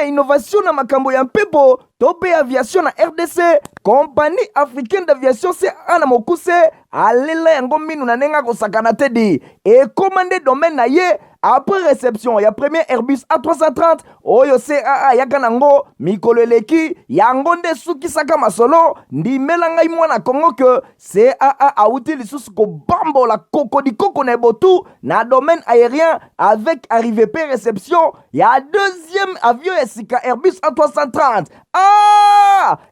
Innovation na makambo ya mpepo tope aviation na RDC. Compagnie africaine d'aviation CAA na mokuse alela yango minu na nenga kosakana tedi et commandé domaine na ye après réception ya premier Airbus A330 oyo CAA yaka nango mikolo eleki yango nde sukisaka masolo ndimela ngai mwana Kongo ke CAA auti lisusu kobambola kokodikoko na ebotu na domaine aérien avec arrivée pe réception ya deuxième avion ya sika Airbus A330.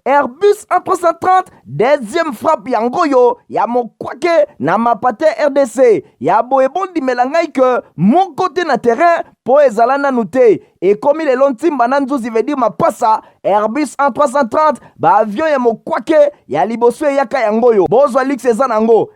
Airbus A330 deuxième frappe yango yo ya mokwake na mapate RDC ya boebondi melangai ke mon côté na terrain po ezala nanu te et comme il est lontimba na nzuzi veut dire mapasa Airbus A330 ba avion ya mokwake ya liboso yaka yango yo bozwa lix eza nango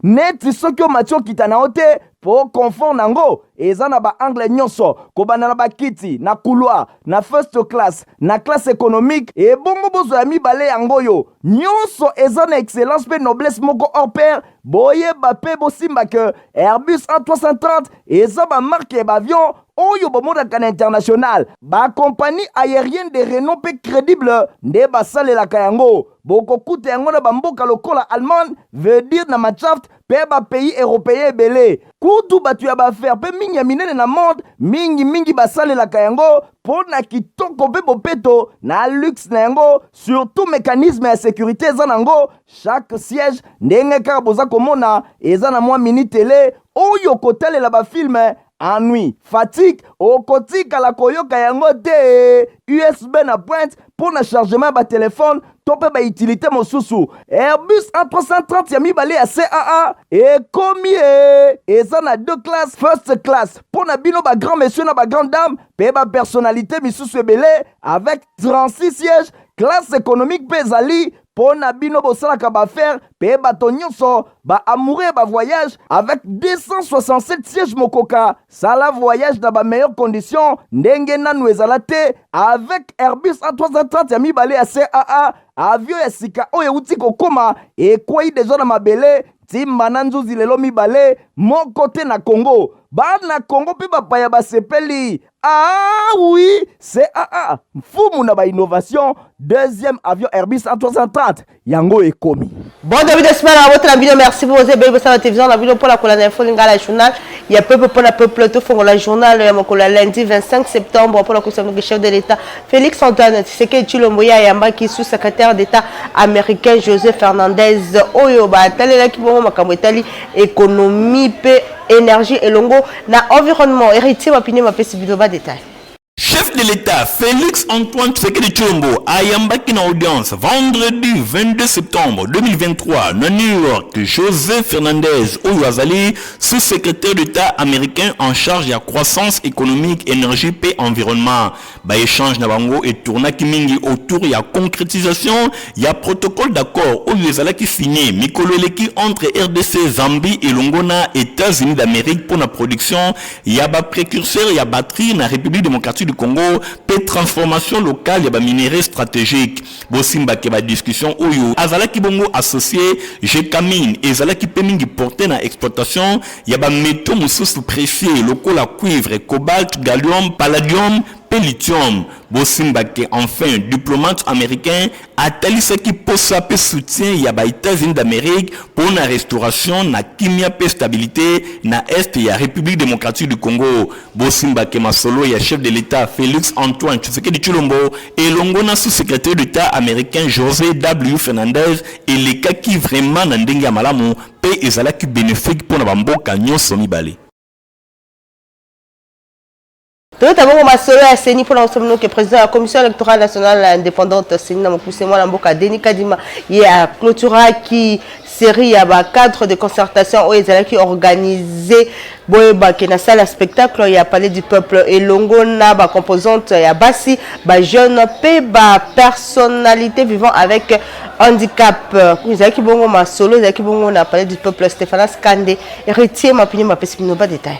neti soki o matio kita na ote po confort nango eza na ba angle nyonso kobana na bakiti na couloir na first class na classe économique et bongo bozo ya mibale yango yo nyonso eza na excellence pe noblesse moko hors pair boye bape bosimba ke Airbus A330 eza ba marque ba avion oyo bomodaka na international ba compagnie aérienne de renom pe crédible nde basalelaka yango bokokuta yango na bamboka lokola Allemagne veut dire na Machaft pe ba pays européen ebele kutu batu ya baaffaire pe mingi ya minene na monde mingi basalelaka yango po na kitoko pe bopeto na luxe na yango surtout mécanisme ya sécurité eza nango chaque siège ndenge kaka boza komona eza na mwa mini télé oyo kotalela bafilme ennui, fatigue, okotika la koyoka yango te USB na pointe pour le chargement ba téléphone tope ba utilité mosusu Airbus A330 ya mibale ya CAA et combien eza na deux classes first class pour na bino ba grand monsieur na ba grande dame pe ba personnalité misusu ebele avec 36 sièges classe économique pezali pour na bino bosalaka ba faire pe bato nyonso ba amoureux ba voyage avec 267 sièges mokoka sala voyage dans ba meilleures conditions ndenge nanu ezala te avec Airbus A330 ya mibale ya CAA avion ya sika oyo uti kokoma ekwei deja na mabele timba na nzuzi lelo mibale moko te na Congo bana Congo pe bapaya basepeli oui CAA mfumu na ba innovation deuxième avion Airbus A330 yango ekomi. Bon début de semaine à votre vidéo, merci pour vos abonnés sur la télévision, la vidéo pour la colonne info, la journal. Il y a peu pour la peuple tout fond la journal, le lundi 25 septembre pour la conseil du chef de l'État Félix Antoine Tshisekedi Tshilomboya Yamba qui sous-secrétaire d'État américain José Fernandez Oyoba talela ki bongo makambo etali économie pe énergie et longo na environnement héritier opinion ma pesi bidoba détail. Chef de l'État Félix Antoine Tshisekedi Tshilombo a yambaki na audience vendredi 22 septembre 2023 na New York José Fernandez Oyazali, sous-secrétaire d'État américain en charge de la croissance économique, énergie et environnement. Ba échange na bango et tournaki mingi autour de la concrétisation ya protocole d'accord Oyazala qui signé mikolo eleki entre RDC, Zambie et Longona États-Unis d'Amérique pour la production ya ba précurseur ya batterie na République démocratique du Congo pe transformation locale ya ba minerais stratégique bosimba ke ba discussion oyo azalaki bongo associé Jekamine ezalaki pe mingi porté na exploitation ya ba métaux mosusu précieux lokola cuivre, cobalt, gallium, palladium pe lithium bosimba ke enfin diplomate américain atalisaki posa pe soutien ya ba États-Unis d'Amérique pour la restauration na kimia pe stabilité na est ya République démocratique du Congo bosimba ke masolo ya chef de l'État Félix Antoine Tshisekedi Tshilombo et longona sous-secrétaire d'État américain José W. Fernandez et les cas qui vraiment na ndenge ya malamu pe ezalaki bénéfique pour na bamboka nyonso mibale. Tout d'abord, ma sœur a signé pour l'ensemble que président de la Commission électorale nationale indépendante, Sénina Mokoussémo Lamboka, Denis Kadima, il y a clôtura qui série à cadre de concertation où ils ont organisé Boeba qui na salle spectacle il y a parlé du peuple et Longona ba composante il y a Bassi ba jeune pe ba personnalité vivant avec handicap ils ont qui bongo ma solo ils ont qui bongo on a parlé du peuple Stéphane Skandé héritier ma pini ma pessimino ba détail.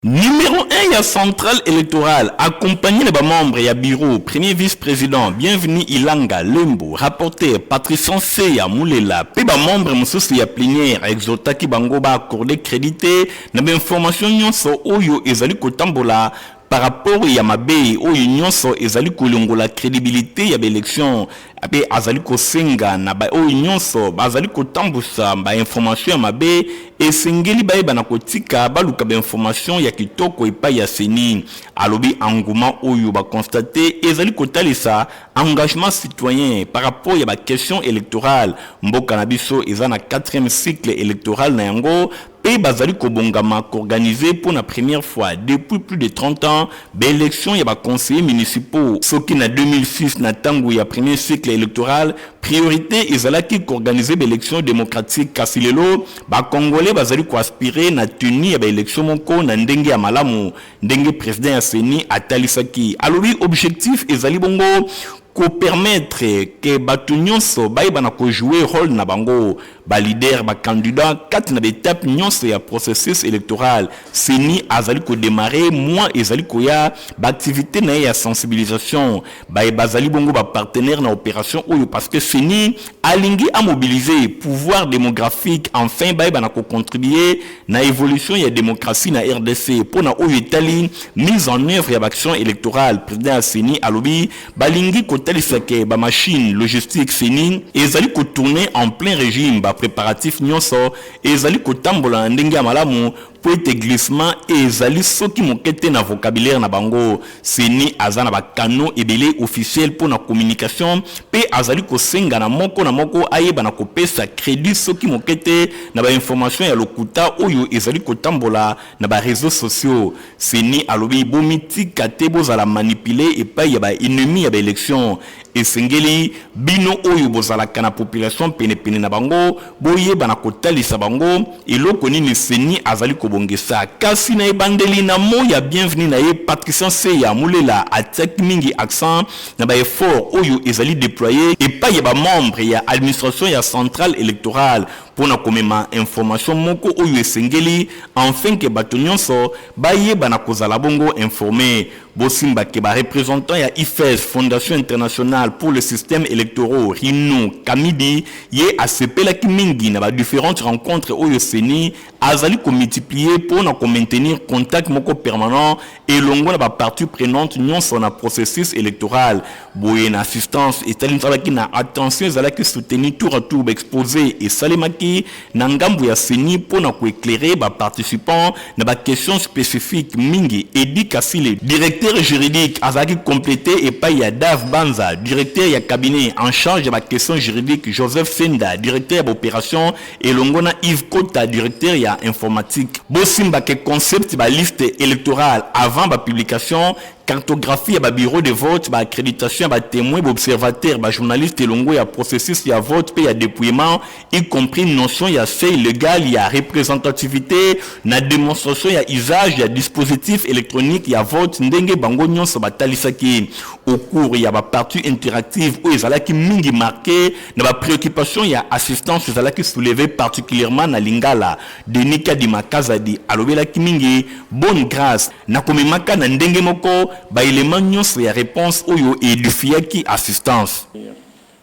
Numéro 1, il y a centrale électorale, accompagné de membres et bureau, premier vice-président, bienvenue Ilanga Lembo, rapporteur Patrice Seya Moulela, puis membre Moussous ya plénière, exhortaki bango ba accordé crédité, na information nyonso oyo ezali kotambola par rapport à Mabe, où l'union ezali kolongola crédibilité ya l'élection, abe azali kosenga na ba union bazali kotambusa ba information ya Mabe et sengeli ba na kotika baluka ba information ya kitoko epa ya seni alobi engouement oyo ba constater ezali kotalisa engagement citoyen par rapport à la question électorale. Mboka na biso eza na 4e cycle électoral na yango et bazali kobongama organisé pour la première fois depuis plus de 30 ans l'élection ya ba conseillers municipaux soki na 2006 na tango ya premier cycle électoral priorité ezalaki organiser l'élection démocratique kasi lelo ba congolais bazali ko aspirer na tenue ya ba élection moko na ndenge ya malamu ndenge président ya seni atalisaki alobi objectif ezali bongo ko permettre que batu nyonso baibana ko jouer rôle na bango ba leader ba candidat kat na étape nyonso ya processus électoral seni azali ko démarrer mois ezali ko ya ba activité na ya sensibilisation bazali bongo ba partenaire na opération oyo parce que seni alingi a mobiliser pouvoir démographique enfin baibana ko contribuer na évolution ya démocratie na RDC pour na oyo etali mise en œuvre ya action électorale président seni alobi balingi ko talisake ba machine logistique seni ezali ko tourner en plein régime ba préparatif nyonso ezali ko tambola ndenge ya malamu pour être glissement ezali soki mokete na vocabulaire na bango seni azana ba canaux ebele officiel pour na communication pe azali ko senga na moko ayeba na ko pesa crédit soki mokete na ba information ya lokuta oyo ezali ko tambola na ba réseaux sociaux seni alobi bomiti katebo za la manipuler et pa ya ba ennemi ya ba élection esengeli bino oyo bozalaka na population pene na bango boyeba na kotalisa bango eloko nini seni azali kobongesa kasi na ebandeli na moya bienvenue na ye Patrice Seya Moulela attaque mingi accent na ba effort oyo ezali déployer et pa ya ba membre ya administration ya centrale électorale pour na komema information moko oyo esengeli enfin que bato nyonso bayeba na kozala bongo informé bosimba ke ba représentant ya IFES Fondation internationale pour le système électoral Rino Kamidi ye asepela ki mingi na ba différentes rencontres oyo seni azali ko multiplier pour na ko maintenir contact moko permanent et longo na ba partie prenante nyonso na processus électoral boye na assistance et talinsalaki na attention ezalaki soutenir tour à tour exposé et salemaki na ngambu ya seni pour na ko éclairer ba participants na ba questions spécifiques mingi Edi Kasile directeur juridique azaki complété et pa ya Dave Banza directeur ya cabinet en charge de la question juridique Joseph Senda directeur d'opération et longona Yves Kota directeur ya informatique bosimba ke concept ba liste électorale avant ba publication cartographie à bureau de vote, accréditation à témoins, observateurs, journalistes et longo, il y a processus, il y a vote, il y a dépouillement, y compris notion, il y a fait illégal, il y a représentativité, il y a démonstration, il y a usage, il y a dispositif électronique, il y a vote, ndenge bango nyon so batalisaki. Au cours, il y a partie interactive où ils allaient qui mingi marqué, dans la préoccupation, il y a assistance, ils allaient qui soulever particulièrement na lingala, de Nika di Makazadi, alobela ki mingi, bonne grâce, na komemaka na ndenge moko, ba élément nyonso ya réponse oyo edifiaki assistance.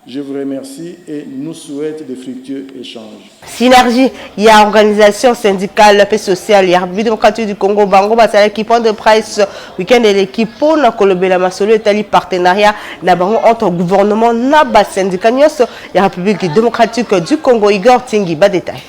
Je vous remercie et nous souhaite de fructueux échanges. Synergie, il y a organisation syndicale, paix sociale, il y a République démocratique du Congo, Bango, c'est l'équipe de presse, week-end de l'équipe pour la Colombie, la Masolo, Italie, partenariat, entre gouvernement, Naba, syndicat, il y a République démocratique du Congo, Igor Tingi, bas détail.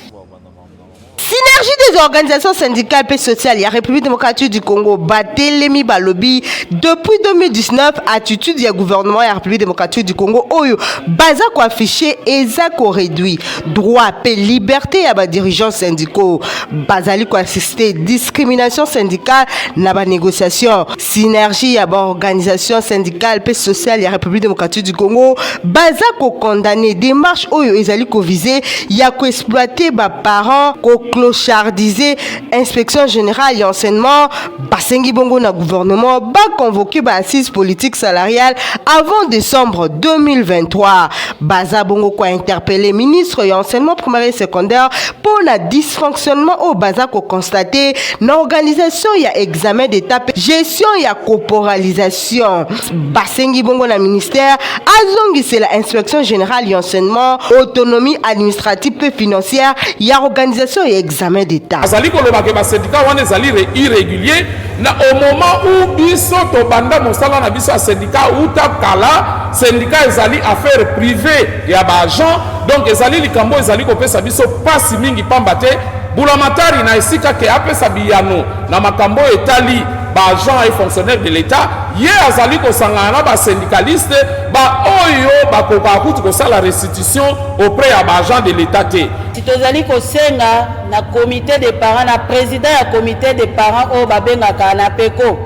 Synergie des organisations syndicales et sociales, il y a République démocratique du Congo, Batelemi Balobi, depuis 2019, attitude du gouvernement et la République démocratique du Congo, Oyo, Baza ko affiché et ko réduit, droit, paix, liberté à ba dirigeants syndicaux, Bazali ko assister, discrimination syndicale, na ba négociation, synergie à ba organisation syndicale et sociale, il y a République démocratique du Congo, Baza ko condamné, démarche Oyo, ezali ko visé, il y a ko exploiter ba parents, ko clochardi disait inspection générale et enseignement, Basengi Bongo na gouvernement, convoqué par assise politique salariale avant décembre 2023. Baza Bongo a interpellé ministre et enseignement primaire et secondaire pour le dysfonctionnement au Baza ko constaté l'organisation y a examen d'étape, gestion y a corporalisation. Basengi Bongo na ministère azongi c'est la inspection générale et enseignement, autonomie administrative et financière y a organisation et examen d'état. Azali koloba ke ba syndicat wana ezali irrégulier na au moment où biso to banda mosala na biso syndicat uta kala syndicat ezali affaire privée ya ba agent donc ezali likambo ezali kopesa biso pasi mingi pamba te bulamatari na esika ke apesa biyano na makambo etali ba agent et fonctionnaire de l'état ye azali kosangana na ba syndicaliste ba oyo bakoka kuti kosala restitution auprès ya ba agent de l'état te. Si tozali kosenga na comité des parents na président ya comité des parents oyo babengaka na peko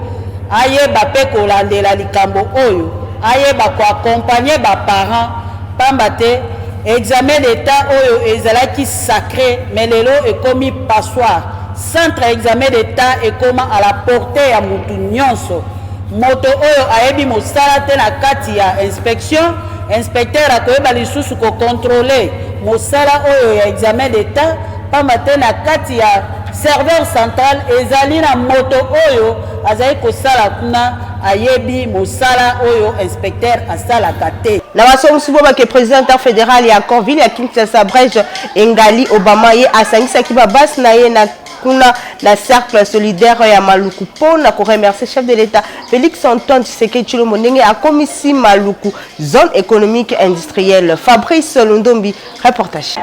ayeba pe kolandela likambo oyo ayeba koaccompagner baparents pamba te examen d'état oyo ezalaki sacré mais lelo ekomi passoire. Centre examen d'état ekoma à la portée ya mutu nyonso moto oyo ayebi mosala te na kati ya inspection inspecteur akoyeba lisusu ko contrôler mosala oyo ya examen d'état pamba te na kati ya serveur central ezali na moto oyo azali kosala kuna ayebi mosala oyo inspecteur asalaka te. Na masomo ke président fédéral ya Corville ya Kinshasa Brège Engali Obama ye asangisaki babasi na ye na kuna la cercle solidaire ya Maluku po na ko remercier chef de l'État Félix Antoine Tshisekedi Tshilombo ndenge akomisi Maluku zone économique industrielle. Fabrice Londombi reportage.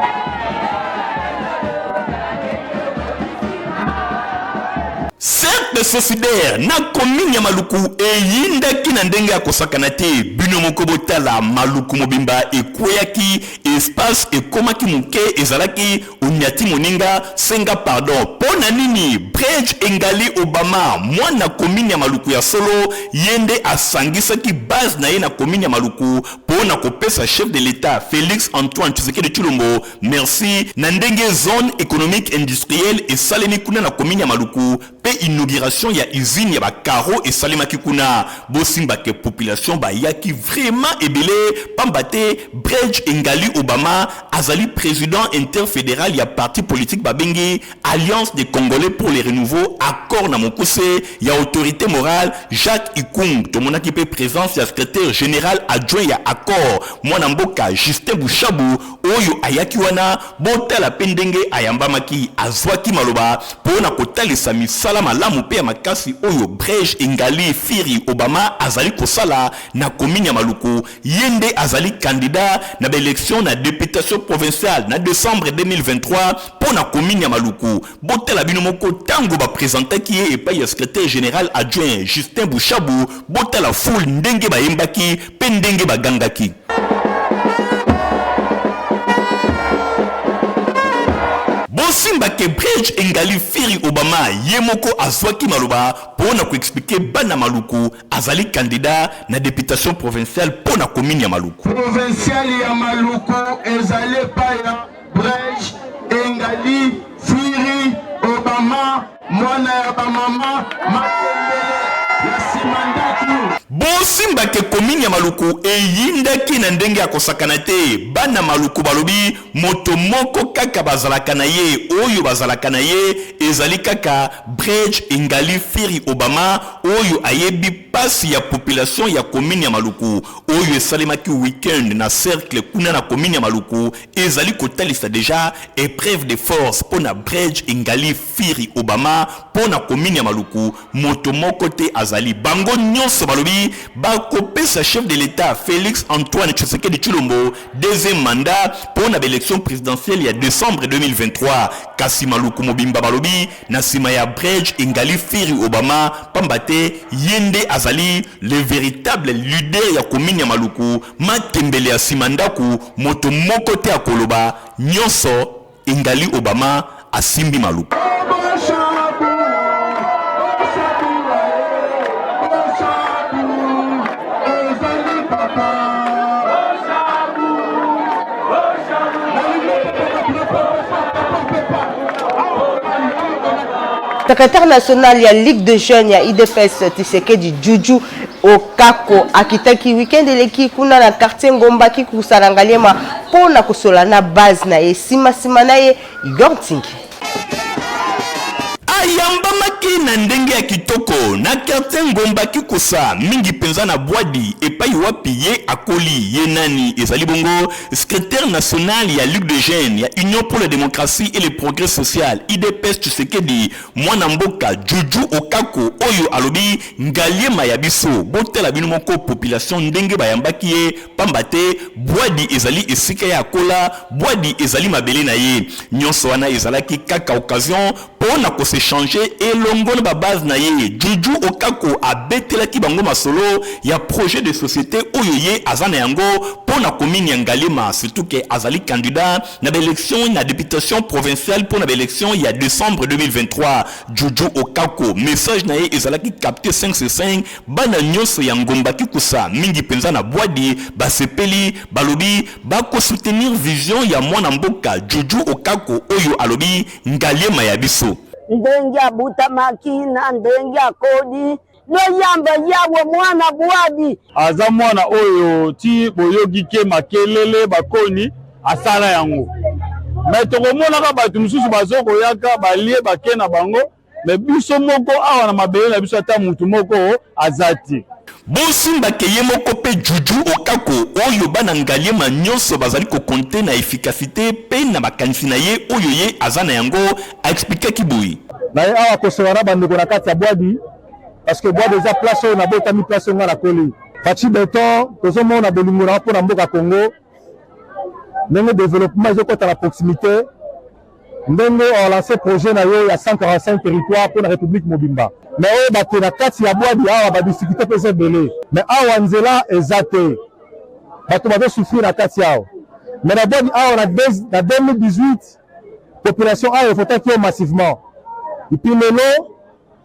Cercle solidaire na commune ya Maluku eyindaki na ndenge ya kosakana te bino moko botala Maluku mobimba ekweyaki espace ekomaki muke ezalaki unyati moninga senga pardon pona nini Brège Engali Obama mwana commune ya Maluku ya solo yende asangisaki base na ye na commune ya Maluku pona kopesa chef de l'État Félix Antoine Tshisekedi Tshilombo merci na ndenge zone économique industrielle esalemi kuna na commune ya Maluku pe inauguration ya usine ya ba caro et salimaki kuna bosimba ke population ba yaki vraiment ebele pambate Brège Engali Obama azali président interfédéral ya parti politique babengi Alliance des Congolais pour les renouveaux accord na mokuse ya autorité morale Jacques Ikung tomonaki pe présence ya secrétaire général adjoint ya accord mwana mboka Justin Bouchabou oyo ayaki wana botala pendenge ayambamaki azwaki maloba pona kotalisa misala malamu pe ya makasi oyo Brège Engali Firi Obama azali kosala na commune ya Maluku yende azali candidat na élection na députation provinciale na décembre 2023 pona commune ya Maluku botela bino moko tango ba présentaki e pa ya secrétaire général adjoint Justin Bouchabou botela foule ndenge ba yembaki pe ndenge ba gangaki. Bosimba ke Brège Engali Firi Obama yemoko azwaki maloba pona ko expliquer bana Maluku azali candidat na députation provinciale pona commune ya Maluku. Provinciale ya Maluku ezali pa ya Brège Engali Firi Obama mwana ya ba mama matembele ya simandaki. Bosimba ke commune ya Maluku eyindaki na ndenge ya kosakana te bana Maluku balobi moto moko kaka bazalaka na ye oyo bazalaka na ye ezali kaka Brège Engali Firi Obama oyo ayebi pasi ya population ya commune ya Maluku oyo esalemaki weekend na cercle kuna na commune ya Maluku ezali kotalisa déjà épreuve de force pona Brège Engali Firi Obama pona commune ya Maluku moto moko te azali bango nyonso balobi bakopesa chef de l'État Félix Antoine Tshisekedi Tshilombo deuxième mandat pour la élection présidentielle ya décembre 2023 kasi Maluku mobimba balobi na sima ya Brège Engali Firi Obama pambate yende azali le véritable leader ya commune ya Maluku matembele ya simandaku moto moko te akoloba nyonso Engali Obama asimbi Maluku. Secrétaire national ya Ligue de Jeunes ya IDPS Tshisekedi Juju Okako akitaki weekend eleki kuna na quartier Ngomba ki kusala Ngaliema pona kusola na base na ye sima na ye Igor Tingi. Ayambamaki na ndenge ya kitoko na quartier Ngomba kikusa mingi penza na Bwadi epai wapi ye akoli ye nani ezali bongo secrétaire national ya Ligue de Jeunes ya Union pour la démocratie et le progrès social IDPS Tshisekedi mwana mboka Juju Okako oyo alobi Ngaliema ya biso botela bino moko population ndenge bayambaki ye pambate Bwadi ezali esika ya kola Bwadi ezali mabele na ye nyonso wana ezalaki kaka occasion pona ko se changer elongo na base na ye Juju Okako abetelaki bango masolo ya projet de société oyo ye azana yango pona commune ya Ngaliema surtout que azali candidat na élection na députation provinciale pour na élection ya décembre 2023 Juju Okako message na ye ezalaki capté 5 bana nyonso ya Ngomba kikusa mingi penza na Bwadi basepeli balobi bako soutenir vision ya mwana mboka Juju Okako oyo alobi Ngaliema ya biso ndenge abuta makina ndenge akodi no yamba yawe mwana Bwadi aza mwana oyo ti boyogi ke makelele bakoni asala yango mais tokomonaka bato mosusu bazokoyaka balie bakena bango mais biso moko awa na mabele na biso ata mutu moko azati Bosimba keye moko pe Juju Okako oyo bana Ngaliema nyonso bazali ko compter na efficacité pe na makanisi na ye oyo ye azana yango a expliquer kiboui na ye awa kosora bandeko na kati ya Bwadi parce que Bwadi eza place oyo na botami place oyo na koli faci beton tozomona bolingo na mpona mboka Congo ndenge développement ezokota na proximité ndenge on lancé projet na yo ya 145 territoires pour la République Mobimba mais oyo bato na kati ya Bwadi awa ba difficulté pesa ebele mais awa nzela eza te bato bazosouffrir na kati yao mais na Bwadi awa na 2018 population awa efotaki yo massivement et puis lelo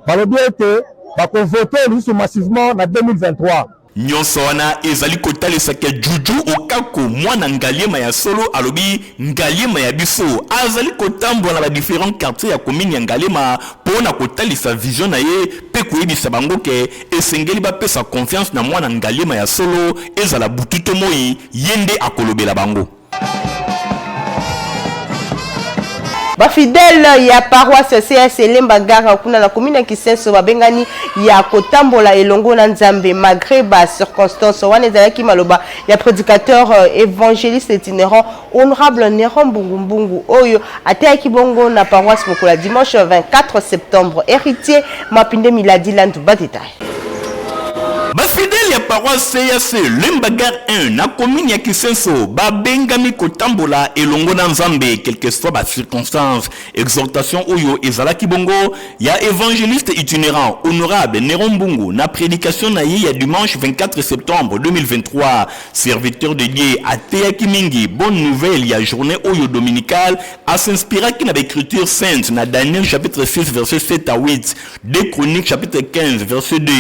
balobi ete bakovote lisusu massivement na 2023 nyonso wana ezali kotalesaka Juju Okako mwana Ngaliema ya solo alobi Ngaliema ya biso azali kotambola na ba différents quartiers ya commune ya Ngaliema pona kotalisa vision na ye pe koyebisa bango ke esengeli bapesa confiance na mwana Ngaliema ya solo ezala bututo moi yende akolobela bango Ba fidèle ya paroisse CS Lemba Gara kuna na commune Kisenso babengani ya kotambola elongo na Nzambe malgré ba circonstances wana ezalaki maloba ya prédicateur évangéliste itinérant honorable Néron Mbungu oyo ateyaki bongo na paroisse Mokola dimanche 24 septembre héritier Mapinde Miladi Landu détail. Bafidèle ya paroisse CAC Lembagar 1 na commune ya Kisenso babengami kotambola elongo na Nzambe quelles que soient ba circonstances exhortation oyo ezalaki bongo ya évangéliste itinérant honorable Néron Mbungu na prédication na ye ya dimanche 24 septembre 2023 serviteur de Dieu ateyaki mingi bonne nouvelle ya journée oyo dominicale a s'inspiraki na l'écriture sainte na Daniel chapitre 6 verset 7 à 8 2 Chroniques chapitre 15 verset 2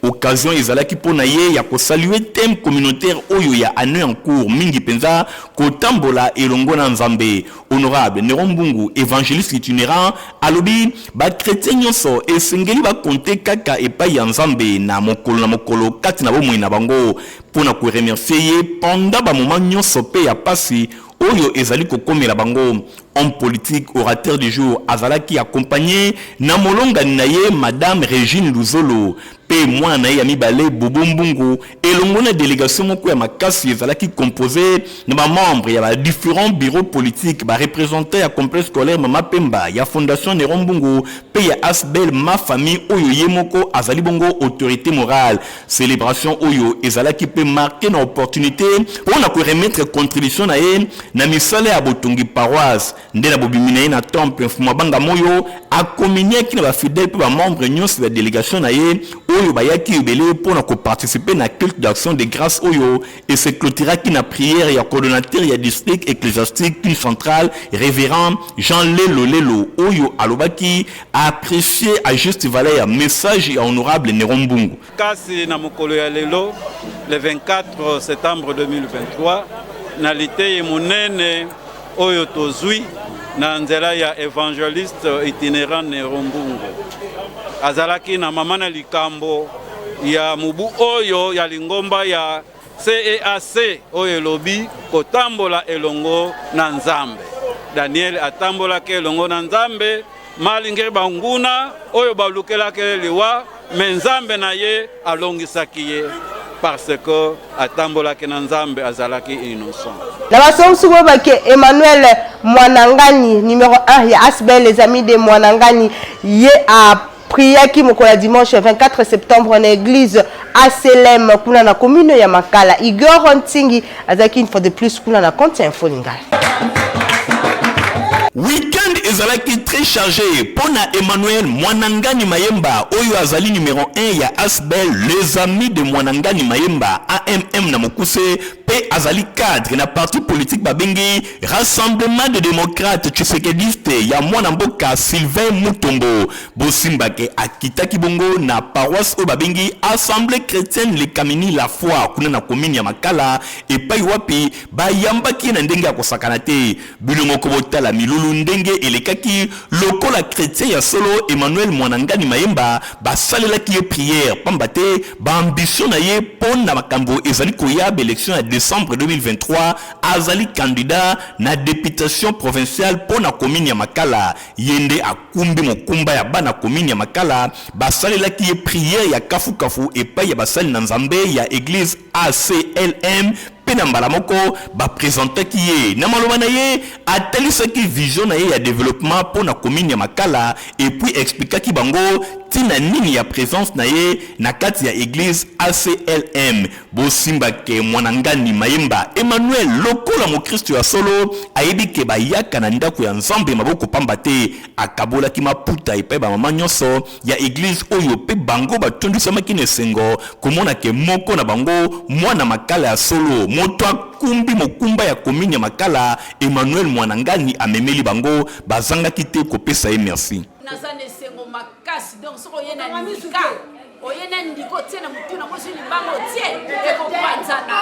occasion ezalaki pona ye ya ko saluer thème communautaire oyo ya année en cours mingi penza kotambola elongo na Nzambe honorable Néron Mbungu évangéliste itinérant alobi ba chrétien nyonso esengeli ba compter kaka epai ya Nzambe na mokolo kati na bomoi na bango pona ko remercier ye pendant ba moment nyonso pe ya pasi oyo ezali kokomela bango homme politique orateur du jour azalaki accompagné na molongani na ye madame Régine Luzolo pe mwana na ye ya mibale Bobo Mbungu elongo na délégation moko ya makasi ezalaki composé na ba membre ya ba différents bureaux politiques ba représentant ya complexe scolaire Mama Pemba ya fondation Néron Mbungu pe ya Asbel ma famille oyo ye moko azali bongo autorité morale célébration oyo ezalaki pe marqué na opportunité pour na ko remettre contribution na ye na misala ya botongi paroisse ndena bobimina ye na temple mfuma banga moyo akominiaki na ba fidèle pe ba membre nyonso ya délégation na ye oyo bayaki ebele pour na ko participer na culte d'action de grâce oyo et se clôturaki na prière ya coordonnateur ya district ecclésiastique central révérend Jean Lelo oyo alobaki apprécié à juste valeur message ya honorable Néron Mbungu kasi na mokolo ya lelo le 24 septembre 2023 na lite monene oyo tozui na nzela ya évangéliste itinérant Nerombungu. Azalaki na mama na likambo ya mubu oyo ya lingomba ya CEAC oyo elobi kotambola elongo na Nzambe. Daniel atambolaki elongo na Nzambe malingeri banguna oyo balukelaki liwa me Nzambe na ye alongisaki ye parce que atambolaki na Nzambe azalaki innocent. La façon souvent que Emmanuel Mwanangani numéro 1 ya Asbel les amis de Mwanangani yé a prié qui mokola dimanche 24 septembre en église ACLM kuna na commune ya Makala. Igor Ntingi azaki une fois de plus kuna na compte info lingala. Week-end ezalaki très chargé pour Emmanuel Mwanangani Mayemba oyo azali numéro 1 ya Asbel les amis de Mwanangani Mayemba AMM na Mokuse pe azali cadre na parti politique babengi Rassemblement des démocrates tshisekediste ya mwana mboka Sylvain Mutombo bosimbake akitaki bongo na paroisse o babengi Assemblée chrétienne le Kamini la foi kuna na commune ya Makala epai wapi bayambaki na ndenge ya kosakana te bilongo kobotala milulu ndenge elekaki lokola chrétien ya solo Emmanuel Mwanangani Mayemba basalelaki ye prière pambate ba ambition na ye pona makambo ezali koyaba élection ya décembre 2023 azali candidat na députation provinciale pona commune ya Makala yende akumbi mokumba ya bana commune ya Makala basalelaki ye prière ya kafu epai ya basali na Nzambe ya église ACLM pena mbala moko ba présentaki ye na maloba na ye atalisaki vision na ye ya développement pour na commune ya Makala et puis expliquaki bango tina nini ya présence na ye na kati ya église ACLM bosimba ke Mwanangani Mayemba Emmanuel lokola mo Kristo ya solo ayebi ke bayaka na ndako ya Nzambe maboko pamba te akabolaki maputa epai ba mama nyonso ya église oyo pe bango batondisamaki na sengo komona ke moko na bango mwana Makala ya solo moto akumbi mokumba ya commune ya Makala Emmanuel Mwanangani amemeli bango bazangaki te kopesa ye merci. Nazane sengo makasi donc soko yena ndika oyena ndiko tena mutuna moshi limbango tie eko kwanzana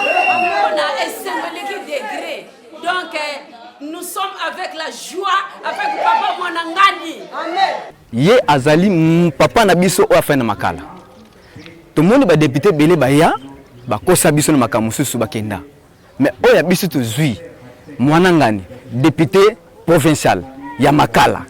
on a essemblé degré donc nous sommes avec la joie avec papa Mwanangani amen ye azali papa na biso o afana Makala to moni ba député belé baya ba kosa biso na makamususu bakenda mais oya biso to zui Mwanangani député provincial ya Makala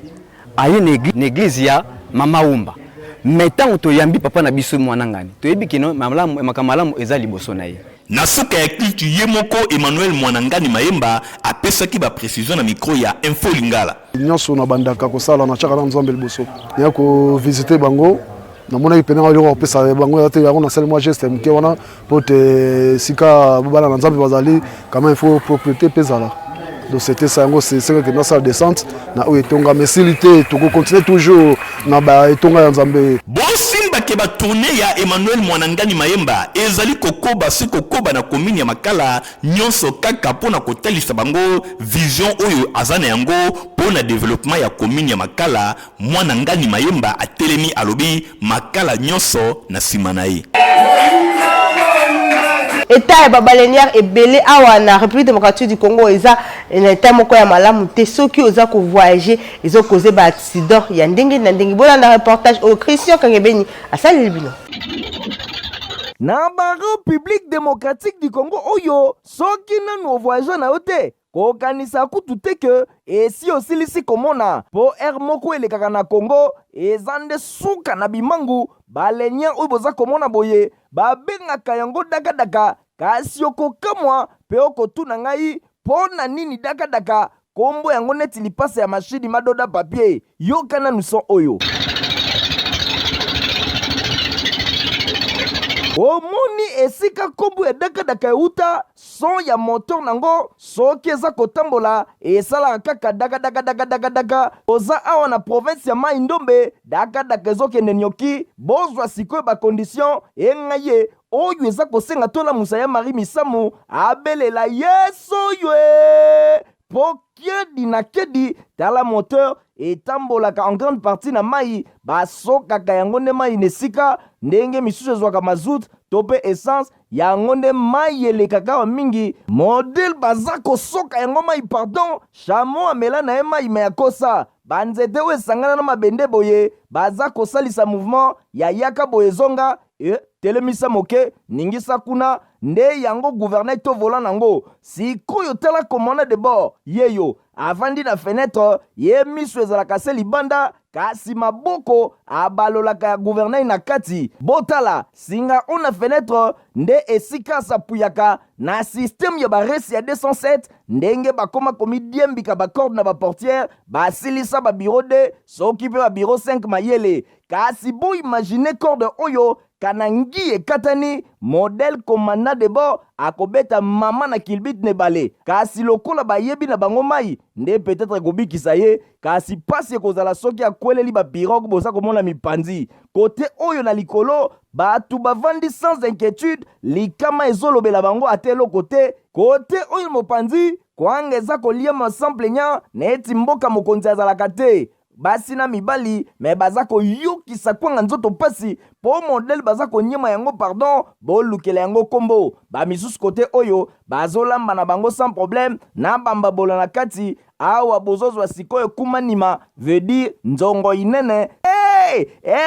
aye l'église ya Mama Umba metango to yambi papa na biso Mwanangani to yebi kino makamalamu ezali boso na ye na suka ya clip ye moko Emmanuel Mwanangani Mayemba apesaki ba précision na micro ya Info Lingala nyonso na bandaka ko sala na chaka na Nzambe liboso ya ko visiter bango na mona ipena ngalo ko pesa bango ya te ya na sel moi geste mke wana pote sika bana na Nzambe bazali quand même il faut propriété pesala. Donc c'était ça, c'est que dans sa descente, na oetonga mesilité, to continuer toujours na ba etonga Nzambe. Bosimba ke ba tourner ya Emmanuel Mwanangani Mayemba ezali kokoba na commune ya Makala nyonso kaka pona kotalisa bango vision oyo azana yango pona développement ya commune ya Makala Mwanangani Mayemba atelemi alobi Makala nyonso na simana ye. État babalenière et belé awa na République démocratique du Congo eza na état moko ya malamu te soki oza ko voyager ezo causer ba accident ya ndenge na ndenge bona na reportage au Christian Kangebeni asali libino na ba République démocratique du Congo oyo soki nanu voyager na yote kokanisa kutu te ke esi osilisi komona po air moko elekaka na Congo ezande suka na bimangu balenia oyo boza komona boye babengaka yango dakadaka kasi okokamwa pe okotuna ngai pona nini dakadaka kombo yango neti lipasa ya mashini madoda papier yokana nuso oyo omoni esika kombo ya dakadaka euta son ya moteur nango soki eza kotambola esalaka kaka dakadaka oza awa na province ya Mai Ndombe dakadaka ezokende nyoki bozwa sikoyo bakondition engaye oyo eza kosenga tola musa ya Marie Misamu abelela yeso ywe po kedi na kedi tala moteur etambolaka en grande partie na mai basokaka yango nde mai nesika ndenge misusu ezwaka mazout to mpe essence yango nde mai elekaka wa mingi modele baza kosoka yango mai pardon chamo amela na ye mai me yakosa banzete oyo esangana na mabende boye baza kosalisa mouvement ya yaka boye zonga telemisa moke ningisa kuna nde yango gouverner to volant nango sikoyo tala commandant de bord yeyo avandi na fenêtre ye miso ezalaka se libanda kasi maboko abalolaka ya gouverner na kati botala singa ona fenêtre nde esika sapuyaka na système ya baresi ya 207 ndenge bakoma komidiembika bacorde na baportière basilisa babiro de soki mpe babiro 5 mayele kasi bo imagine corde oyo kanangi ekatani modèle commandant de bord akobeta mama na kilbit nebale kasi lokola bayebi na bango mai nde peut-être ekobikisa ye kasi pasi ekozala soki akweleli bapirogue boza komona mipanzi kote oyo na likolo batu bavandi sans inquiétude likama ezolobela bango ate eloko te kote oyo mopanzi kwanga eza kolia masample nya neti mboka mokonzi azalaka te basi na mibali me baza koyokisa kwanga nzoto pasi po modele baza konyema yango pardon bolukela yango kombo bamisusu kote oyo bazolamba na bango sans problème na bambabola na kati awa bozozwa sikoyo kumanima veut dire nzongo inene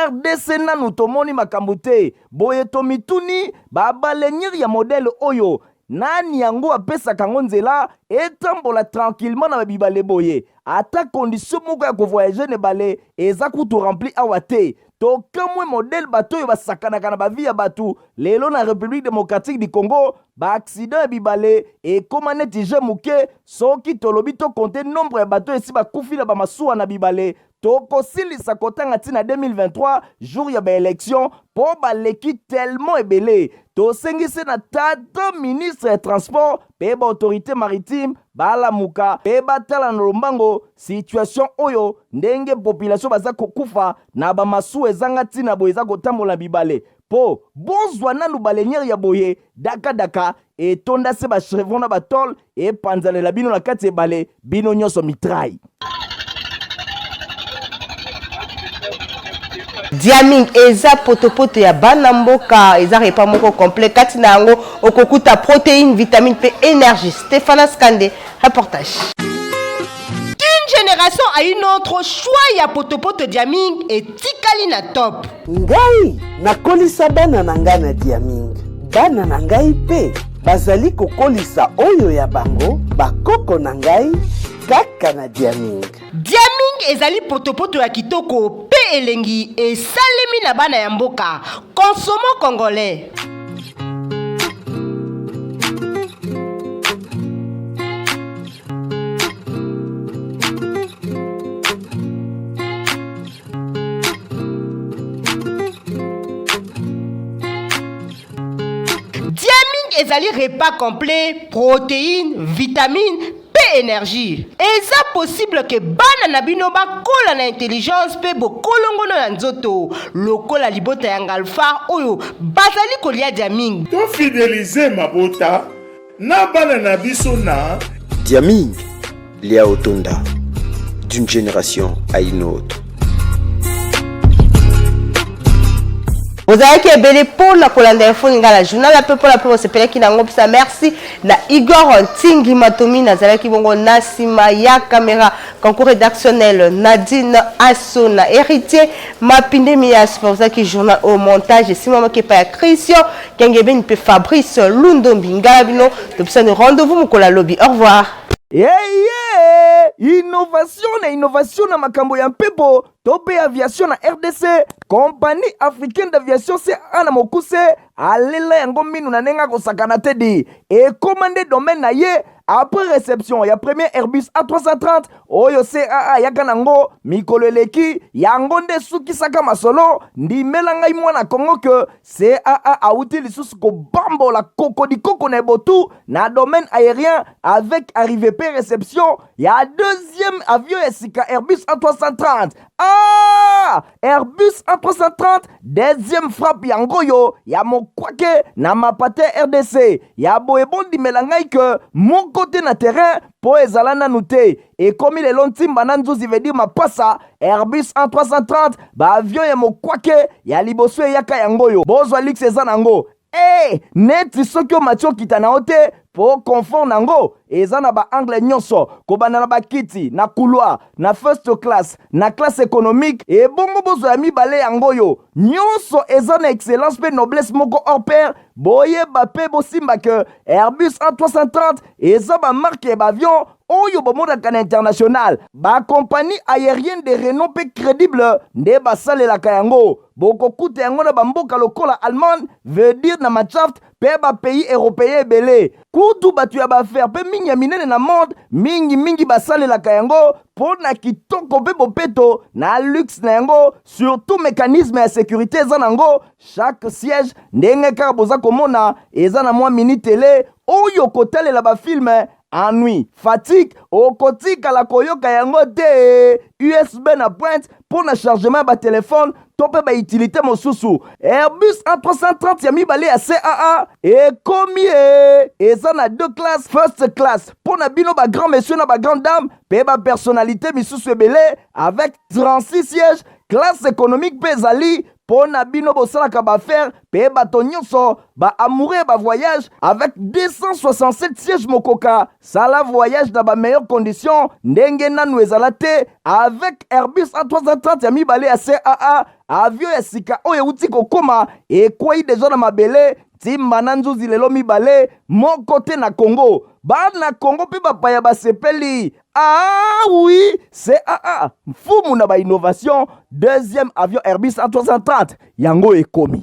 RDC nanu tomoni makambo te boye tomituni babalenyiri ya modele oyo nani yango apesaka ngo nzela etambola tranquillement na babibale boye ata condition moko ya kovoyager ne bale eza kutu rempli awa te tokamwe modele bato oyo basakanaka na bavi ya bato lelo na République démocratique du Congo baaccident ya bibale ekoma neti je moke soki tolobi tokonte nombre ya bato esi bakufi na bamasuwa na bibale tokosilisa kotanga ntina 2023 jour ya baélection po baleki tellement ebele tosengisi na tata ministre ya transport pe baautorité maritime balamuka pe batala na lombango situation oyo ndenge population baza kokufa na bamasuwa ezanga ntina boye eza kotambola bibale po bozwa nanu baleniere ya boye daka etonda se bachevron na batol epanzalela bino na kati ebale bino nyonso mitrai Diaming eza potopoto ya bana mboka eza repas moko complet kati na yango okokuta protéines, vitamines pe énergie. Stéphane Skande, reportage. Une génération a une autre choix ya potopoto Diaming et tikali na top. Ngai nakolisa bana na ngai na Diaming. Bana na ngai pe bazali kokolisa oyo ya bango bakoko na ngai kaka na Diaming. Diaming ezali potopoto ya kitoko pe elengi esalemi na bana ya mboka. Consommons congolais. Diaming ezali repas complet, protéines, vitamines, pe énergie. Eza possible que bana na bino bakola na intelligence pe bokolongono na nzoto. Lokola libota ya ngalfa oyo bazali kolia Diaming. To fidéliser mabota na bana na biso na Diaming, Léa Otonda, d'une génération à une autre. Vous avez qui est belé pour la colonne d'info la journal la peu pour la peu c'est qui n'a pas merci na Igor Tingi Matomi Nazala qui vont Nasima ya caméra concours rédactionnel Nadine Assona héritier Mapinde Mias pour ça qui journal au montage et si maman qui pas Christian Kengeben pe Fabrice Lundombi Ngabino de ça nous rendez-vous mon kola lobby au revoir. Innovation na makambo ya mpepo tope aviation na RDC compagnie africaine d'aviation c'est ana mokuse alela yango minu na nenga kosakana tedi et commandé domaine na ye après réception ya premier Airbus A330 oyo CAA yaka nango mikolo eleki yango nde sukisaka masolo ndimela ngai mwana Kongo que CAA auti lisusu ko bambola kokodi koko na botu na domaine aérien avec arrivée pe réception ya deuxième avion esika Airbus A330 Airbus A330 deuxième frappe yango yo ya mokwake na mapate RDC ya boebondi melangai que mon moko te na terrain po ezala nanu te ekomi lelo ntimba na nzuzi veut dire mapasa Airbus A330 baavion ya mokwake ya liboso eyaka yango oyo bozwa lux eza nango neti soki omati okita na yo te po confort nango eza na baangle nyonso kobanda na bakiti na couloir na first class na classe économique ebongo bozwa ya mibale yango oyo nyonso eza na excellence mpe noblesse moko hors pair boyeba mpe bosimba ke Airbus A330 eza bamarke ya baavion oyo bomonaka na international bakompagnie aérienne de renom mpe crédible nde basalelaka yango bokokuta yango na bamboka lokola Allemagne veut dire na Machaft mpe bapays européen ebele kutu bato ya baaffaire mpe mingi ya minene na monde mingi basalelaka yango mpo na kitoko mpe bopeto na luxe na yango surtout mécanisme ya sécurité eza nango chaque siège ndenge kaka boza komona eza na mwa mini tele oyo kotalela bafilme ennui, fatigue, okotikala koyoka yango te USB na pointe pour na chargement ba téléphone tope ba utilité mosusu Airbus A330 ya mibale ya CAA ekomi eza na 2 classes first class pour na bino ba grand monsieur na ba grande dame pe ba personnalité misusu ebele avec 36 sièges classe économique pe zali pour na bino bosalaka baaffaire pe bato nyonso ba amoureux ba voyage avec 267 sièges mokoka sala voyage dans ba meilleures conditions ndenge nanu ezala te avec Airbus A330 ya mibale ya CAA avion ya sika oyo euti kokoma ekwei deja na mabele timba na nzuzi lelo mibale moko te na Congo bana Congo mpe bapaya basepeli oui CAA mfumu na ba innovation deuxième avion Airbus A330 yango ekomi